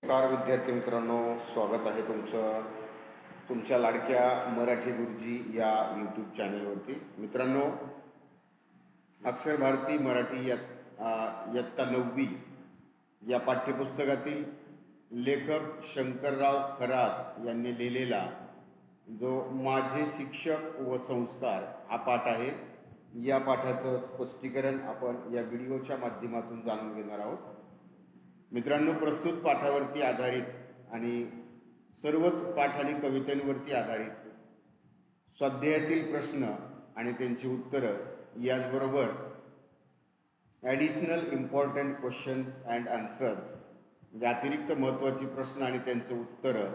नमस्कार विद्यार्थी मित्रांनो, स्वागत आहे तुमचं तुमच्या लाडक्या मराठी गुरुजी या यूट्यूब चॅनलवरती. मित्रांनो, अक्षर भारती मराठी इयत्ता 9वी या पाठ्यपुस्तकातील लेखक शंकरराव खरात यांनी लिहिलेला जो माझे शिक्षक व संस्कार हा पाठ आहे. या पाठाचं स्पष्टीकरण आपण या व्हिडिओच्या माध्यमातून जाणून घेणार आहोत. मित्रांनो, प्रस्तुत पाठावरती आधारित आणि सर्वच पाठ आणि कवितांवरती आधारित स्वाध्यायातील प्रश्न आणि त्यांची उत्तरं, याचबरोबर additional important questions and answers, म्हणजे अतिरिक्त महत्त्वाची प्रश्न आणि त्यांचे उत्तरं,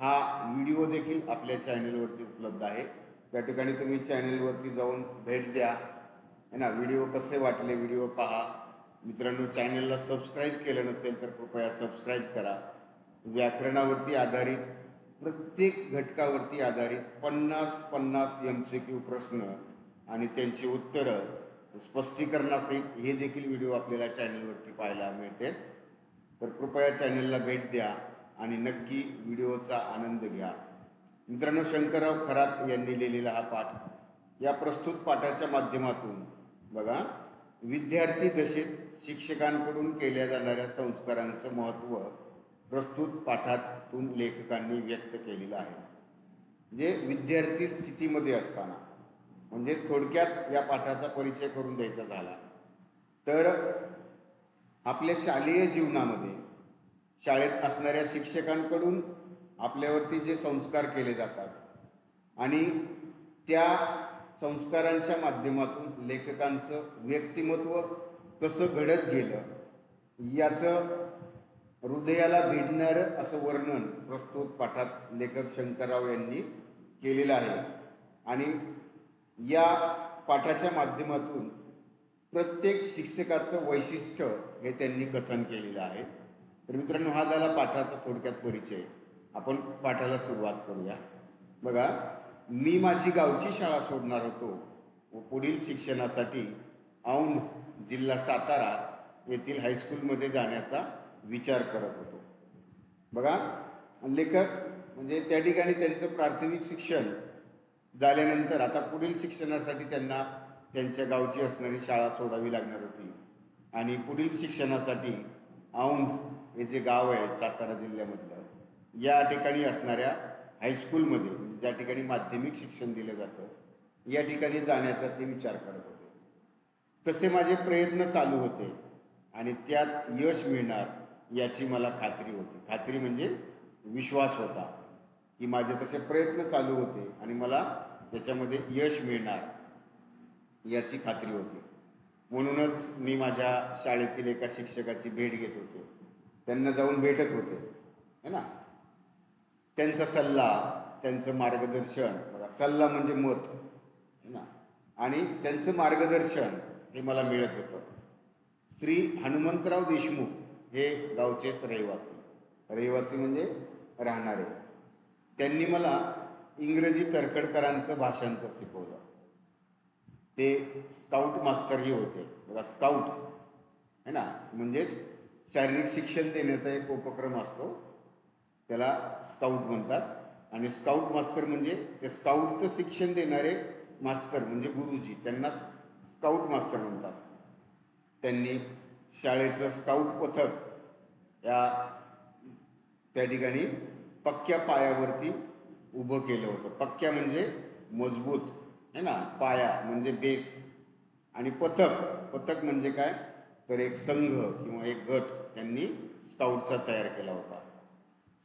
हा व्हिडिओ देखील आपल्या चॅनलवरती उपलब्ध आहे. त्या ठिकाणी तुम्ही चॅनलवरती जाऊन भेट द्या, है ना. व्हिडिओ कसे वाटले व्हिडिओ पहा. मित्रांनो, चॅनलला सबस्क्राईब केलं नसेल तर कृपया सबस्क्राईब करा. व्याकरणावरती आधारित प्रत्येक घटकावरती आधारित 50-50 MCQ प्रश्न आणि त्यांची उत्तरं स्पष्टीकरणासहित हे देखील व्हिडिओ आपल्याला चॅनलवरती पाहायला मिळते. तर कृपया चॅनलला भेट द्या आणि नक्की व्हिडिओचा आनंद घ्या. मित्रांनो, शंकरराव खरात यांनी लिहिलेला हा पाठ, या प्रस्तुत पाठाच्या माध्यमातून बघा, विद्यार्थी दशेत शिक्षकांकडून केल्या जाणाऱ्या संस्कारांचं महत्त्व प्रस्तुत पाठातून लेखकांनी व्यक्त केलेलं आहे. म्हणजे विद्यार्थी स्थितीमध्ये असताना, म्हणजे थोडक्यात या पाठाचा परिचय करून द्यायचा झाला तर आपल्या शालेय जीवनामध्ये शाळेत असणाऱ्या शिक्षकांकडून आपल्यावरती जे संस्कार केले जातात आणि त्या संस्कारांच्या माध्यमातून लेखकांचं व्यक्तिमत्व कसं घडत गेलं, याचं हृदयाला भिडणारं असं वर्णन प्रस्तुत पाठात लेखक शंकरराव यांनी केलेलं आहे. आणि या पाठाच्या माध्यमातून प्रत्येक शिक्षकाचं वैशिष्ट्य हे त्यांनी कथन केलेलं आहे. तर मित्रांनो, हा झाला पाठाचा थोडक्यात परिचय. आपण पाठाला सुरुवात करूया. बघा, मी माझी गावची शाळा सोडणार होतो व पुढील शिक्षणासाठी औंध, जिल्हा सातारा येथील हायस्कूलमध्ये जाण्याचा विचार करत होतो. बघा, लेखक म्हणजे त्या ठिकाणी त्यांचं प्राथमिक शिक्षण झाल्यानंतर आता पुढील शिक्षणासाठी त्यांना त्यांच्या गावची असणारी शाळा सोडावी लागणार होती आणि पुढील शिक्षणासाठी औंध हे जे गाव आहे सातारा जिल्ह्यामधलं, या ठिकाणी असणाऱ्या हायस्कूलमध्ये, म्हणजे ज्या ठिकाणी माध्यमिक शिक्षण दिलं जातं, या ठिकाणी जाण्याचा ते विचार करत होते. तसे माझे प्रयत्न चालू होते आणि त्यात यश मिळणार याची मला खात्री होती. खात्री म्हणजे विश्वास होता की माझे तसे प्रयत्न चालू होते आणि मला त्याच्यामध्ये यश मिळणार याची खात्री होती. म्हणूनच मी माझ्या शाळेतील एका शिक्षकाची भेट घेत होते, त्यांना जाऊन भेटत होते, है ना. त्यांचा सल्ला, त्यांचं मार्गदर्शन, बघा, सल्ला म्हणजे मत, है ना, आणि त्यांचं मार्गदर्शन हे मला मिळत होतं. श्री हनुमंतराव देशमुख हे गावचेच रहिवासी म्हणजे राहणारे. त्यांनी मला इंग्रजी तर्खडकरांचं भाषांतर शिकवलं. ते स्काउट मास्तरही होते. बघा, स्काउट, है ना, म्हणजेच शारीरिक शिक्षण देण्याचा एक उपक्रम असतो, त्याला स्काउट म्हणतात. आणि स्काउट मास्तर म्हणजे ते स्काउटचं शिक्षण देणारे मास्तर म्हणजे गुरुजी, त्यांना स्काउट मास्तर म्हणतात. त्यांनी शाळेचं स्काउट पथक त्या ठिकाणी पक्क्या पायावरती उभं केलं होतं. पक्क्या म्हणजे मजबूत, है ना, पाया म्हणजे बेस, आणि पथक म्हणजे काय तर एक संघ किंवा एक गट त्यांनी स्काउटचा तयार केला होता.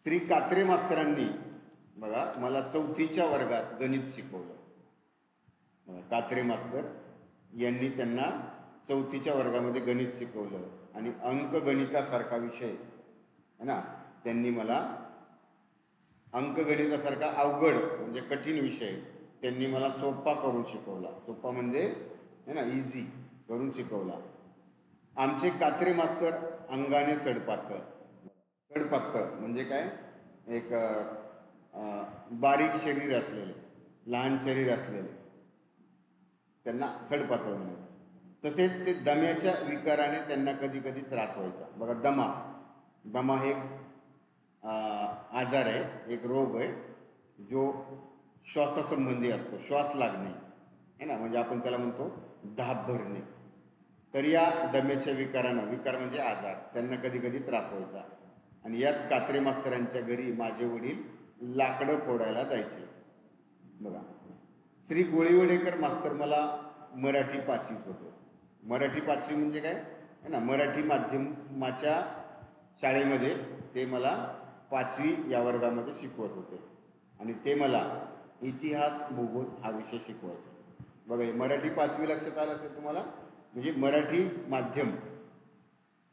श्री कात्रे मास्तरांनी बघा मला 4थीच्या वर्गात गणित शिकवलं. कात्रे मास्तर यांनी त्यांना 4थीच्या वर्गामध्ये गणित शिकवलं आणि अंकगणितासारखा विषय, है ना, त्यांनी मला अंकगणितासारखा अवघड म्हणजे कठीण विषय त्यांनी मला सोपा करून शिकवला. सोपा म्हणजे, है ना, इझी करून शिकवला. आमचे कात्रे मास्तर अंगाने सडपातळ म्हणजे काय, एक बारीक शरीर असलेले, लहान शरीर असलेले, त्यांना सडपातळ म्हणायचं. तसेच ते दम्याच्या विकाराने त्यांना कधी कधी त्रास व्हायचा. बघा, दमा हे आजार आहे, एक रोग आहे जो श्वासासंबंधी असतो, श्वास लागणे है ना, म्हणजे आपण त्याला म्हणतो धाप भरणे. तर या दम्याच्या विकारानं, विकार म्हणजे आजार, त्यांना कधी कधी त्रास व्हायचा. आणि याच कात्रे मास्तरांच्या घरी माझे वडील लाकडं फोडायला जायचे. बघा, श्री गोळीवडेकर मास्तर मला मराठी पाचवीत होते. मराठी पाचवी म्हणजे काय है ना, मराठी माध्यमाच्या शाळेमध्ये ते मला पाचवी या वर्गामध्ये शिकवत होते. आणि ते मला इतिहास भूगोल हा विषय शिकवायचे. बघा, हे मराठी पाचवी लक्षात आलं असेल तुम्हाला, म्हणजे मराठी माध्यम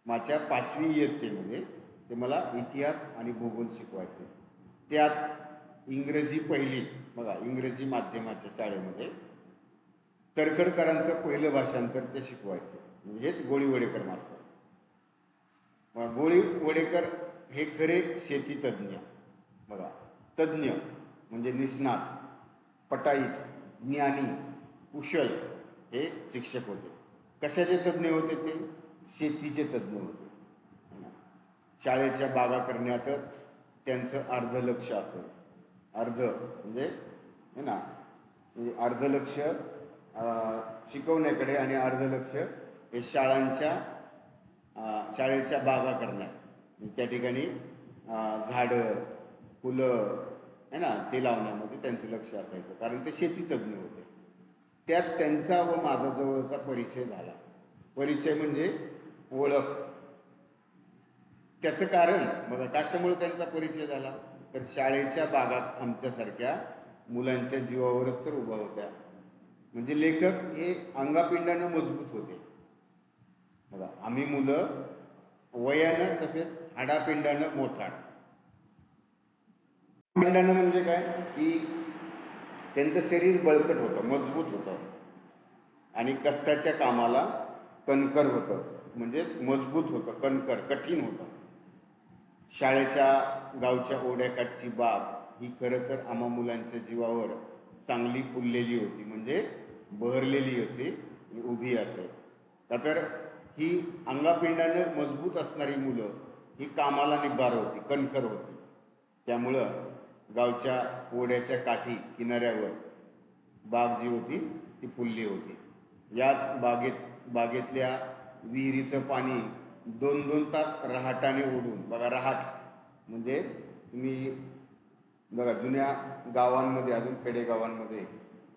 माझ्या पाचवी इयत्तेमध्ये ते मला इतिहास आणि भूगोल शिकवायचे. त्यात इंग्रजी पहिली, बघा इंग्रजी माध्यमाच्या शाळेमध्ये तरखडकरांचं पहिलं भाषांतर ते शिकवायचे. म्हणजे हेच गोळीवडेकर मास्तर. मग गोळीवडेकर हे खरे शेती तज्ज्ञ. बघा, तज्ज्ञ म्हणजे निष्णात, पटाईत, ज्ञानी, कुशल हे शिक्षक होते. कशाचे तज्ज्ञ होते ते? शेतीचे तज्ज्ञ होते. शाळेच्या बागा करण्यातच त्यांचं अर्ध लक्ष असेल. अर्ध म्हणजे है ना, म्हणजे अर्ध लक्ष शिकवण्याकडे आणि अर्ध लक्ष हे शाळेच्या बागा करण्यात, त्या ठिकाणी झाडं फुलं है ना ते लावण्यामध्ये त्यांचं लक्ष असायचं, कारण ते शेतीतज्ञ होते. त्यात त्यांचा व माझा जवळचा परिचय झाला. परिचय म्हणजे ओळख. त्याचं कारण बघा, कशामुळे त्यांचा परिचय झाला, तर शाळेच्या बागात आमच्यासारख्या मुलांच्या जीवावरच तर उभा होत्या. म्हणजे लेखक हे अंगापिंडानं मजबूत होते. बघा, आम्ही मुलं वयानं तसेच हाडापिंडानं मोठाड. पिंडानं म्हणजे काय की त्यांचं शरीर बळकट होतं, मजबूत होतं आणि कष्टाच्या कामाला कणकर होतं. म्हणजेच मजबूत होतं, कणकर, कठीण होतं. शाळेच्या गावच्या ओढ्याकाठची बाग ही खरं तर आम्हा मुलांच्या जीवावर चांगली फुललेली होती, म्हणजे बहरलेली होती, उभी असेल. का तर ही अंगापिंडानं मजबूत असणारी मुलं ही कामाला निब्बार होती, कणखर होती. त्यामुळं गावच्या ओढ्याच्या काठी किनाऱ्यावर बाग जी होती ती फुलली होती. याच बागेतल्या विहिरीचं पाणी 2-2 तास रहाटाने ओढून, बघा रहाट म्हणजे तुम्ही बघा जुन्या गावांमध्ये, अजून खेडेगावांमध्ये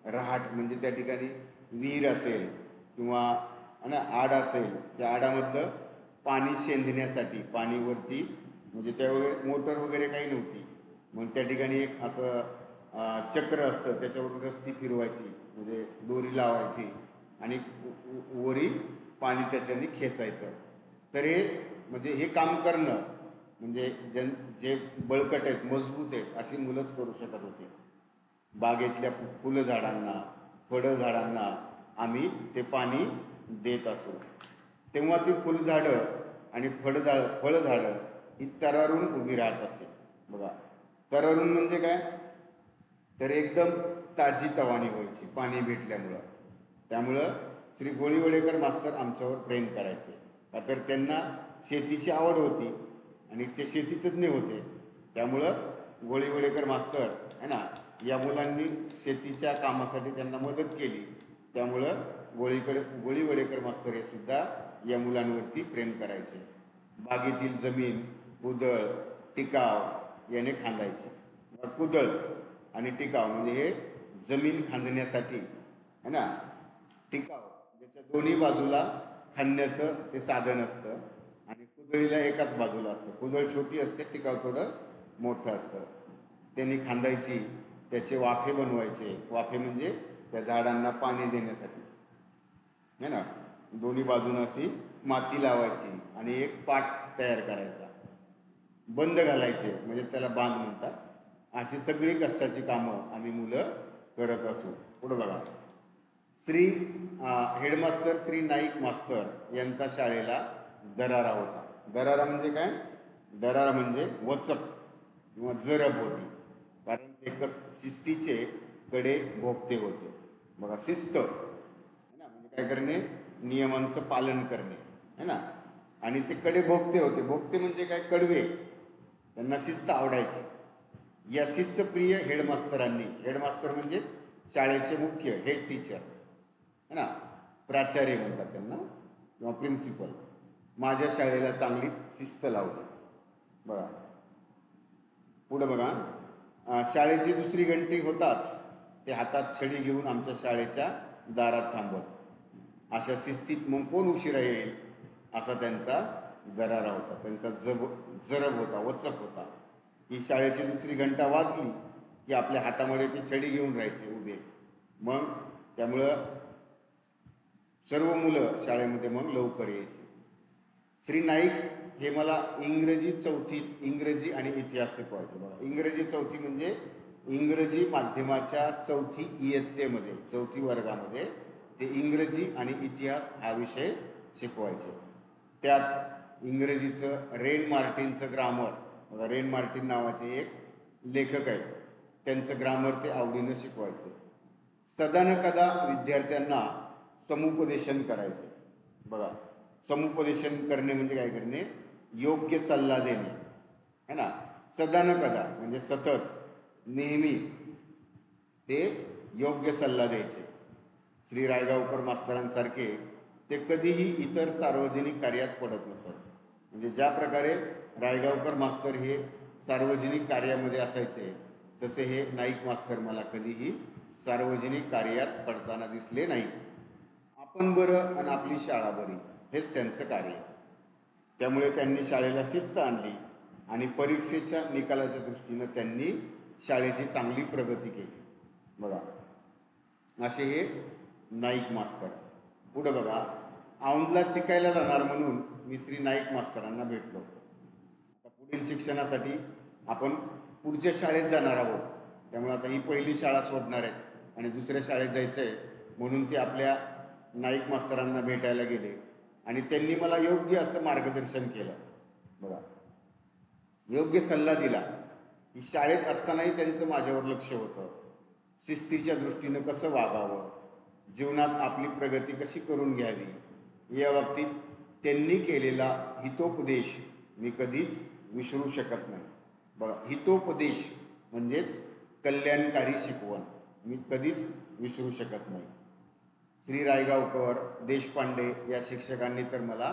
रहाट म्हणजे त्या ठिकाणी विहीर असेल किंवा आड असेल, त्या आडामधलं पाणी शेंदण्यासाठी, पाणीवरती म्हणजे त्यावेळी मोटर वगैरे काही नव्हती, मग त्या ठिकाणी एक असं चक्र असतं, त्याच्यावरून रस्ती फिरवायची, म्हणजे दोरी लावायची आणि वरी पाणी त्याच्याने खेचायचं. तर हे म्हणजे हे काम करणं म्हणजे जे बळकट आहेत, मजबूत आहेत अशी मुलंच करू शकत होते. बागेतल्या फुलं झाडांना, फळं झाडांना आम्ही ते पाणी देत असू. तेव्हा ती फुलझाडं आणि फळझाडं ही तरारून उभी राहत असे. बघा, तरारून म्हणजे काय, तर एकदम ताजी तवानी व्हायची पाणी भेटल्यामुळं. त्यामुळं श्री गोळीवडेकर मास्तर आमच्यावर प्रेम करायचे. का तर त्यांना शेतीची आवड होती आणि ते शेतीतज्ञ होते. त्यामुळं गोळीवडेकर मास्तर है ना, या मुलांनी शेतीच्या कामासाठी त्यांना मदत केली. त्यामुळं गोळीवडेकर मास्तर हे सुद्धा या मुलांवरती प्रेम करायचे. बागेतील जमीन कुदळ, टिकाव याने खांदायचे. कुदळ आणि टिकाव म्हणजे हे जमीन खांदण्यासाठी है ना, टिकाव ज्याच्या दोन्ही बाजूला खांदण्याचं ते साधन असतं आणि कुदळीला एकाच बाजूला असतं. कुदळ छोटी असते, टिकाव थोडं मोठं असतं. त्यांनी खांदायची, त्याचे वाफे बनवायचे. वाफे म्हणजे त्या झाडांना पाणी देण्यासाठी है ना. दोन्ही बाजूनं अशी माती लावायची आणि एक पाट तयार करायचा, बंद घालायचे म्हणजे त्याला बांध म्हणतात. अशी सगळी कष्टाची कामं आम्ही मुलं करत असू. पुढं बघा, हेडमास्तर श्री नाईक मास्तर यांचा शाळेला दरारा होता. दरारा म्हणजे काय, दरारा म्हणजे वचक किंवा जरब होती, कारण ते शिस्तीचे कडे भोगते होते. बघा, शिस्त है ना, म्हणजे काय करणे, नियमांचं पालन करणे है ना. आणि ते कडे भोगते होते. भोगते म्हणजे काय, कडवे. त्यांना शिस्त आवडायची. या शिस्तप्रिय हेडमास्तरांनी, हेडमास्तर म्हणजे शाळेचे मुख्य, हेड टीचर है ना, प्राचार्य म्हणतात त्यांना किंवा प्रिन्सिपल, माझ्या शाळेला चांगली शिस्त लावली. बघा पुढं बघा, शाळेची दुसरी घंटी होताच ते हातात छडी घेऊन आमच्या शाळेच्या दारात थांबत. अशा शिस्तीत मग कोण उशिरा येईल असा त्यांचा दरारा होता, त्यांचा जरब होता, वचक होता. ही शाळेची दुसरी घंटा वाजली की आपल्या हातामध्ये ती छडी घेऊन राहायचे उभे. मग त्यामुळं सर्व मुलं शाळेमध्ये मग लवकर यायची. श्री नाईक हे मला इंग्रजी चौथीत इंग्रजी आणि इतिहास शिकवायचे. बघा, इंग्रजी चौथी म्हणजे इंग्रजी माध्यमाच्या चौथी इयत्तेमध्ये, चौथी वर्गामध्ये ते इंग्रजी आणि इतिहास हा विषय शिकवायचे. त्यात इंग्रजीचं रेन मार्टिनचं ग्रामर, बघा रेन मार्टिन नावाचे एक लेखक आहेत, त्यांचं ग्रामर ते आवडीनं शिकवायचे. सदानकदा विद्यार्थ्यांना समुपदेशन करायचे. बघा, समुपदेशन करणे म्हणजे काय करणे, योग्य सल्ला देणे है ना. सदानकदा म्हणजे सतत, नेहमी ते योग्य सल्ला द्यायचे. श्री रायगावकर मास्तरांसारखे ते कधीही इतर सार्वजनिक कार्यात पडत नसत. म्हणजे ज्या प्रकारे रायगावकर मास्तर हे सार्वजनिक कार्यामध्ये असायचे, तसे हे नाईक मास्तर मला कधीही सार्वजनिक कार्यात पडताना दिसले नाही. आपण बरं आणि आपली शाळा बरी, हेच त्यांचं कार्य. त्यामुळे त्यांनी शाळेला शिस्त आणली आणि परीक्षेच्या निकालाच्या दृष्टीनं त्यांनी शाळेची चांगली प्रगती केली. बघा, असे हे नाईक मास्तर. पुढं बघा, औंधला शिकायला जाणार म्हणून मी श्री नाईक मास्तरांना भेटलो. आता पुढील शिक्षणासाठी आपण पुढच्या शाळेत जाणार आहोत, त्यामुळे आता ही पहिली शाळा सोडणार आहेत आणि दुसऱ्या शाळेत जायचं आहे, म्हणून ते आपल्या नाईक मास्तरांना भेटायला गेले आणि त्यांनी मला योग्य असं मार्गदर्शन केलं. बघा, योग्य सल्ला दिला की शाळेत असतानाही त्यांचं माझ्यावर लक्ष होतं. शिस्तीच्या दृष्टीनं कसं वागावं, जीवनात आपली प्रगती कशी करून घ्यावी, या बाबतीत त्यांनी केलेला हितोपदेश मी कधीच विसरू शकत नाही. बघा, हितोपदेश म्हणजेच कल्याणकारी शिकवण मी कधीच विसरू शकत नाही. श्री रायगावकर, देशपांडे या शिक्षकांनी तर मला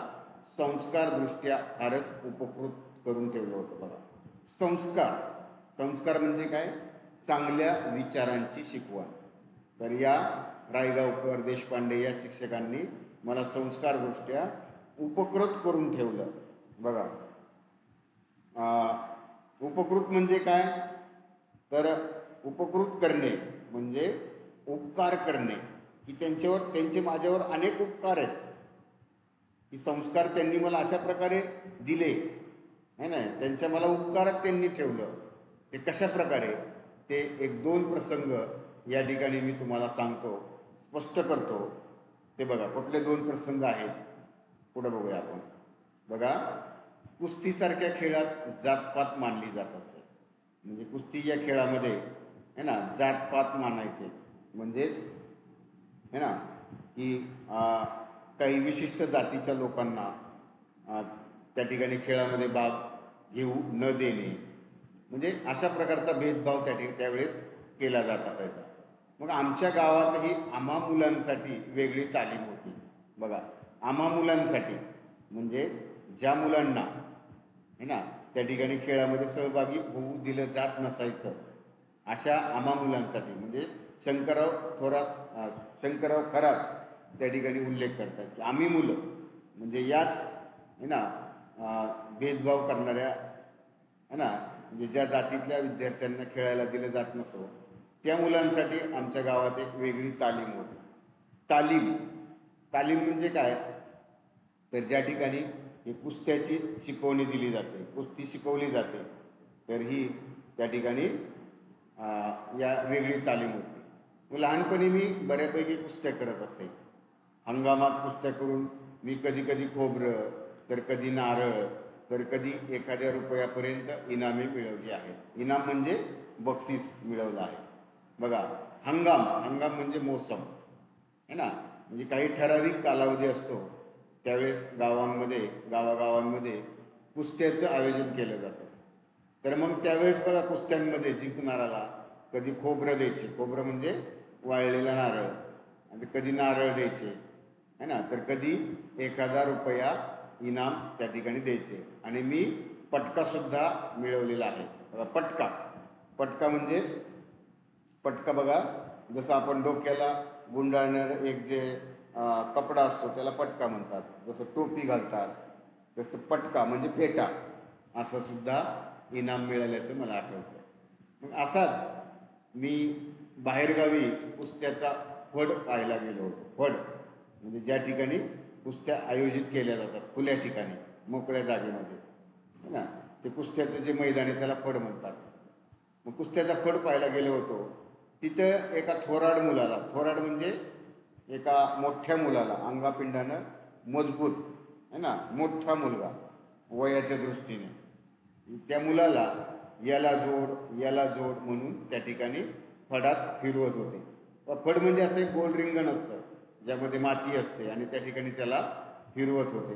संस्कारदृष्ट्या फारच उपकृत करून ठेवलं होतं. बघा, संस्कार, संस्कार म्हणजे काय, चांगल्या विचारांची शिकवण. तर या रायगावकर, देशपांडे या शिक्षकांनी मला संस्कारदृष्ट्या उपकृत करून ठेवलं. बघा, उपकृत म्हणजे काय, तर उपकृत करणे म्हणजे उपकार करणे, की त्यांचे माझ्यावर अनेक उपकार आहेत, की संस्कार त्यांनी मला अशा प्रकारे दिले है ना. त्यांच्या मला उपकारात त्यांनी ठेवलं. ते कशा प्रकारे, ते एक दोन प्रसंग या ठिकाणी मी तुम्हाला सांगतो, स्पष्ट करतो. ते बघा, कुठले दोन प्रसंग आहेत पुढे बघूया आपण. बघा, कुस्तीसारख्या खेळात जातपात मानली जात असते. म्हणजे कुस्ती या खेळामध्ये है ना जातपात मानायचे, म्हणजेच है ना की काही विशिष्ट जातीच्या लोकांना त्या ठिकाणी खेळामध्ये भाग घेऊ न देणे, म्हणजे अशा प्रकारचा भेदभाव त्यावेळेस केला जात असायचा. मग आमच्या गावातही आम्हा मुलांसाठी वेगळी तालीम होती. बघा, आम्हा मुलांसाठी म्हणजे ज्या मुलांना है ना त्या ठिकाणी खेळामध्ये सहभागी होऊ दिलं जात नसायचं, अशा आम्हा मुलांसाठी, म्हणजे शंकरराव खरात त्या ठिकाणी उल्लेख करतात की आम्ही मुलं म्हणजे याच है ना भेदभाव करणाऱ्या है ना, म्हणजे ज्या जातीतल्या विद्यार्थ्यांना खेळायला दिलं जात नसो त्या मुलांसाठी आमच्या गावात एक वेगळी तालीम होती. तालीम म्हणजे काय, तर ज्या ठिकाणी ही कुस्त्याची शिकवणी दिली जाते, कुस्ती शिकवली जाते, तर ही त्या ठिकाणी या वेगळी तालीम होती. मग लहानपणी मी बऱ्यापैकी कुस्त्या करत असे. हंगामात कुस्त्या करून मी कधी खोबरं, तर कधी नारळ, तर कधी एखाद्या रुपयापर्यंत इनामे मिळवली आहेत. इनाम म्हणजे बक्षीस मिळवलं आहे. बघा, हंगाम म्हणजे मोसम है ना, म्हणजे काही ठराविक कालावधी असतो, त्यावेळेस गावागावांमध्ये कुस्त्याचं आयोजन केलं जातं. तर मग त्यावेळेस बघा कुस्त्यांमध्ये जिंकणाराला कधी खोबरं द्यायचे, खोबरं म्हणजे वाळलेला नारळ, आणि कधी नारळ द्यायचे है ना, तर कधी 1,000 रुपया इनाम त्या ठिकाणी द्यायचे. आणि मी पटकासुद्धा मिळवलेला आहे. बघा पटका, पटका म्हणजेच पटका बघा, जसं आपण डोक्याला गुंडाळणारं एक जे कपडा असतो त्याला पटका म्हणतात, जसं टोपी घालतात तसं पटका म्हणजे फेटा, असं सुद्धा इनाम मिळाल्याचं मला आठवतं. मग असाच मी बाहेरगावी कुस्त्याचा फड पाहायला गेलो होतो. फड म्हणजे ज्या ठिकाणी कुस्त्या आयोजित केल्या जातात खुल्या ठिकाणी, मोकळ्या जागेमध्ये है ना, ते कुस्त्याचं जे मैदान आहे त्याला फड म्हणतात. मग कुस्त्याचा फड पाहायला गेलो होतो. तिथं एका थोराड मुलाला, थोराड म्हणजे एका मोठ्या मुलाला, अंगापिंडानं मजबूत है ना, मोठा मुलगा वयाच्या दृष्टीने, त्या मुलाला याला जोड याला जोड म्हणून त्या ठिकाणी फडात फिरवत होते. फड म्हणजे असं एक गोल रिंगण असतं ज्यामध्ये माती असते आणि त्या ठिकाणी त्याला फिरवत होते.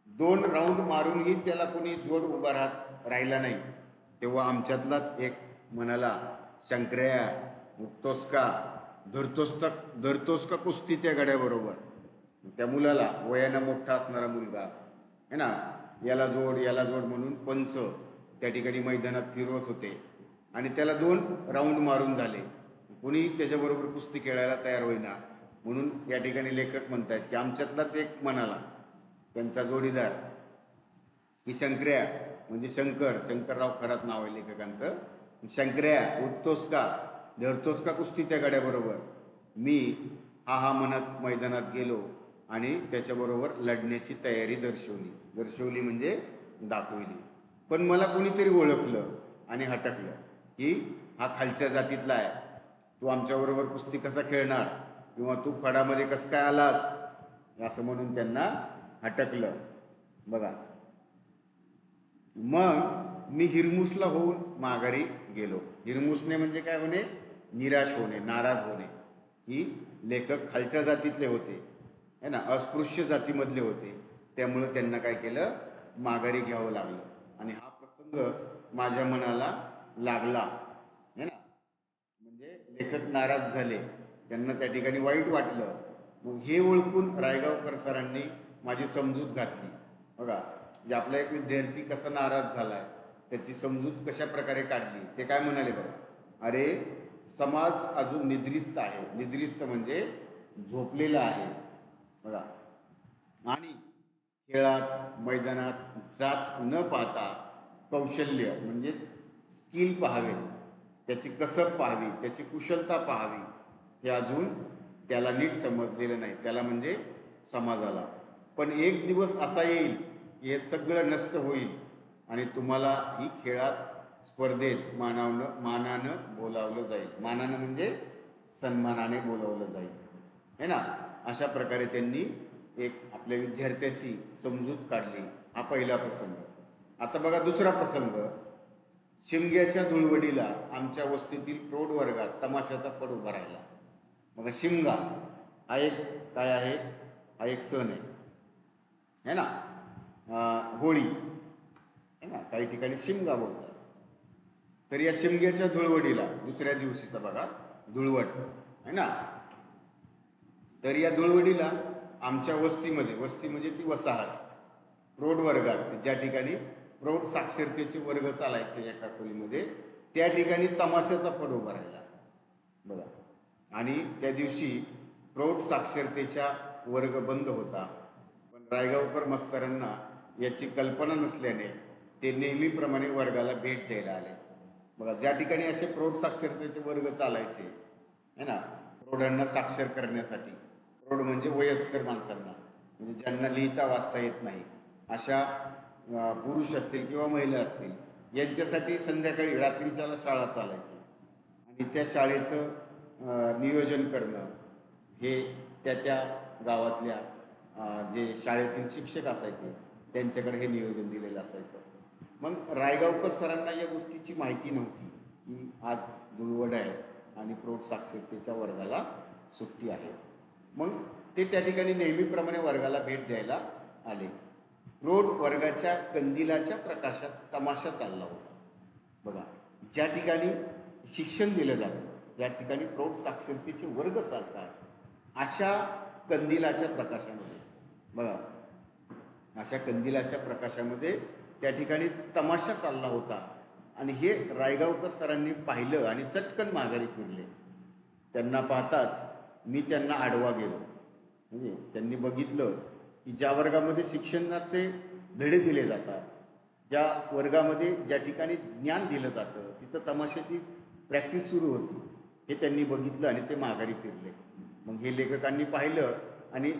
2 राऊंड मारूनही त्याला कोणी जोड उभा राहिला नाही. तेव्हा आमच्यातलाच एक म्हणाला, शंकर्या उठतोस का, धरतोस का कुस्ती त्या गड्याबरोबर. त्या मुलाला, वयानं मोठा असणारा मुलगा है ना, याला जोड म्हणून पंच त्या ठिकाणी मैदानात फिरवत होते आणि त्याला 2 राऊंड मारून झाले. कोणी त्याच्याबरोबर कुस्ती खेळायला तयार होईना. म्हणून या ठिकाणी लेखक म्हणतात की आमच्यातलाच एक म्हणाला, त्यांचा जोडीदार, की शंकर्या म्हणजे शंकरराव खरात नाव आहे लेखकांचं, शंकर्या उठतोस का, धरतोस का कुस्ती त्या गड्याबरोबर. मी हा म्हणत मैदानात गेलो आणि त्याच्याबरोबर लढण्याची तयारी दर्शवली म्हणजे दाखवली. पण मला कोणीतरी ओळखलं आणि हटकलं की हा खालच्या जातीतला आहे, तू आमच्याबरोबर कुस्ती कसा खेळणार, किंवा तू फडामध्ये कसं काय आलास, असं म्हणून त्यांना हटकलं. बघा, मग मी हिरमुसला होऊन माघारी गेलो. हिरमुसने म्हणजे काय होणे, निराश होणे, नाराज होणे. ही लेखक खालच्या जातीतले होते है ना, अस्पृश्य जातीमधले होते, त्यामुळं त्यांना काय केलं, माघारी घ्यावं लागलं. आणि हा प्रसंग माझ्या मनाला लागला है ना, म्हणजे लेखक नाराज झाले, त्यांना त्या ठिकाणी वाईट वाटलं. मग हे ओळखून रायगावकर सरांनी माझी समजूत घातली. बघा, जे आपला एक विद्यार्थी कसा नाराज झालाय त्याची समजूत कशा प्रकारे काढली. ते काय म्हणाले बघा, अरे समाज अजून निद्रिस्त आहे, निद्रिस्त म्हणजे झोपलेला आहे बघा, आणि खेळात मैदानात जात न पाहता कौशल्य म्हणजे स्किल पाहावे, त्याची कसब पाहावी, त्याची कुशलता पाहावी, हे अजून त्याला नीट समजलेलं नाही, त्याला म्हणजे समाजाला. पण एक दिवस असा येईल की हे सगळं नष्ट होईल आणि तुम्हाला ही खेळात स्पर्धेत मानानं बोलावलं जाईल. मानानं म्हणजे सन्मानाने बोलावलं जाईल है ना. अशा प्रकारे त्यांनी एक आपल्या विद्यार्थ्याची समजूत काढली. हा पहिला प्रसंग. आता बघा दुसरा प्रसंग. शिमग्याच्या धुळवडीला आमच्या वस्तीतील प्रौढ वर्गात तमाशाचा पड उभा राहिला. बघा, शिमगा हा एक काय आहे, हा एक सण आहे ना, होळी है ना, काही ठिकाणी शिमगा बोलतात. तर या शिमग्याच्या धुळवडीला दुसऱ्या दिवशीचा बघा धुळवट है ना, तर या धुळवडीला आमच्या वस्तीमध्ये, वस्ती म्हणजे ती वसाहत, प्रौढ वर्गात ज्या ठिकाणी प्रौढ साक्षरतेचे वर्ग चालायचे एका खोलीमध्ये, त्या ठिकाणी तमाशाचा पड उभा राहिला बघा. आणि त्या दिवशी प्रौढ साक्षरतेचा वर्ग बंद होता. पण रायगावकर मास्तरांना याची कल्पना नसल्याने ते नेहमीप्रमाणे वर्गाला भेट द्यायला आले बघा. ज्या ठिकाणी असे प्रौढ साक्षरतेचे वर्ग चालायचे है ना, प्रौढांना साक्षर करण्यासाठी, प्रौढ म्हणजे वयस्कर माणसांना, म्हणजे ज्यांना लिहिता वाचता येत नाही, अशा पुरुष असतील किंवा महिला असतील, यांच्यासाठी संध्याकाळी रात्रीच्याला शाळा चालायची. आणि त्या शाळेचं नियोजन करणं हे त्या गावातल्या जे शाळेतील शिक्षक असायचे त्यांच्याकडे हे नियोजन दिलेलं असायचं. मग रायगावकर सरांना या गोष्टीची माहिती नव्हती की आज धुळवड आहे आणि प्रौढ साक्षरतेच्या वर्गाला सुट्टी आहे. मग ते त्या ठिकाणी नेहमीप्रमाणे वर्गाला भेट द्यायला आले. प्रौढ वर्गाच्या कंदिलाच्या प्रकाशात तमाशा चालला होता. बघा, ज्या ठिकाणी शिक्षण दिलं जातं, ज्या ठिकाणी प्रौढ साक्षरतेचे वर्ग चालतात, अशा कंदिलाच्या प्रकाशामध्ये बघा, अशा कंदिलाच्या प्रकाशामध्ये त्या ठिकाणी तमाशा चालला होता आणि हे रायगावकर सरांनी पाहिलं आणि चटकन माघारी फिरले. त्यांना पाहताच मी त्यांना आडवा गेलो. म्हणजे त्यांनी बघितलं की ज्या वर्गामध्ये शिक्षणाचे धडे दिले जातात, ज्या वर्गामध्ये ज्या ठिकाणी ज्ञान दिलं जातं, तिथं तमाशाची प्रॅक्टिस सुरू होती. हे त्यांनी बघितलं आणि ते माघारी फिरले. मग हे लेखकांनी पाहिलं आणि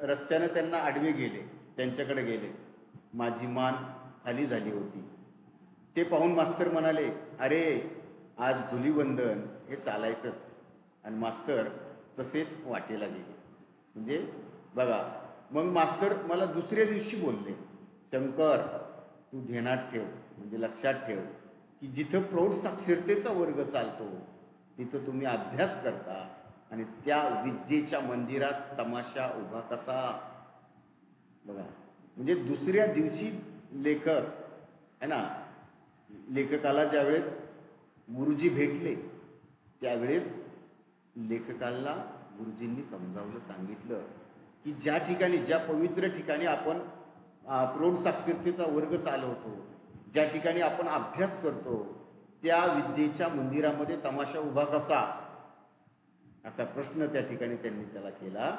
रस्त्यानं त्यांना आडवे गेले, त्यांच्याकडे गेले. माझी मान खाली झाली होती. ते पाहून मास्तर म्हणाले, अरे आज धुलीवंदन, हे चालायचंच. आणि मास्तर तसेच वाटेला गेले. म्हणजे बघा, मग मास्तर मला दुसऱ्या दिवशी बोलले, शंकर तू ध्यानात ठेव, म्हणजे लक्षात ठेव की जिथं प्रौढ साक्षरतेचा वर्ग चालतो तिथं तुम्ही अभ्यास करता आणि त्या विद्येच्या मंदिरात तमाशा उभा कसा. बघा, म्हणजे दुसऱ्या दिवशी लेखक आहे ना, लेखकाला ज्यावेळेस गुरुजी भेटले त्यावेळेस लेखकाला गुरुजींनी समजावलं, सांगितलं की ज्या ठिकाणी, ज्या पवित्र ठिकाणी आपण प्रौढ साक्षरतेचा वर्ग चालवतो, ज्या ठिकाणी आपण अभ्यास करतो, त्या विद्येच्या मंदिरामध्ये तमाशा उभा कसा, असा प्रश्न त्या ठिकाणी त्यांनी त्याला केला.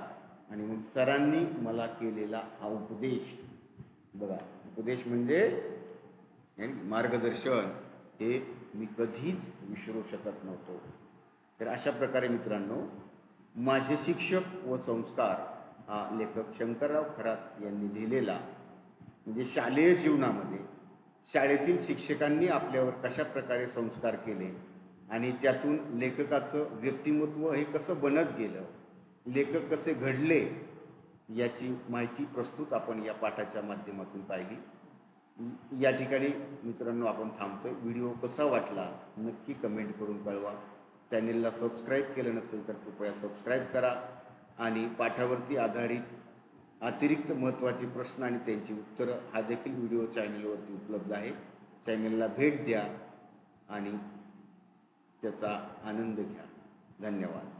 आणि मग सरांनी मला केलेला हा उपदेश, बघा, उपदेश म्हणजे मार्गदर्शन, हे मी कधीच विसरू शकत नव्हतो. तर अशा प्रकारे मित्रांनो, माझे शिक्षक व संस्कार हा लेखक शंकरराव खरात यांनी लिहिलेला, म्हणजे शालेय जीवनामध्ये शाळेतील शिक्षकांनी आपल्यावर कशा प्रकारे संस्कार केले आणि त्यातून लेखकाचं व्यक्तिमत्व हे कसं बनत गेलं, लेखक कसे घडले, याची माहिती प्रस्तुत आपण या पाठाच्या माध्यमातून पाहिली. या ठिकाणी मित्रांनो आपण थांबतोय. व्हिडिओ कसा वाटला नक्की कमेंट करून कळवा. चॅनेलला सबस्क्राईब केलं नसेल तर कृपया सबस्क्राईब करा आणि पाठावरती आधारित अतिरिक्त महत्त्वाचे प्रश्न आणि त्यांची उत्तरं हा देखील व्हिडिओ चॅनेलवरती उपलब्ध आहे. चॅनेलला भेट द्या आणि त्याचा आनंद घ्या. धन्यवाद.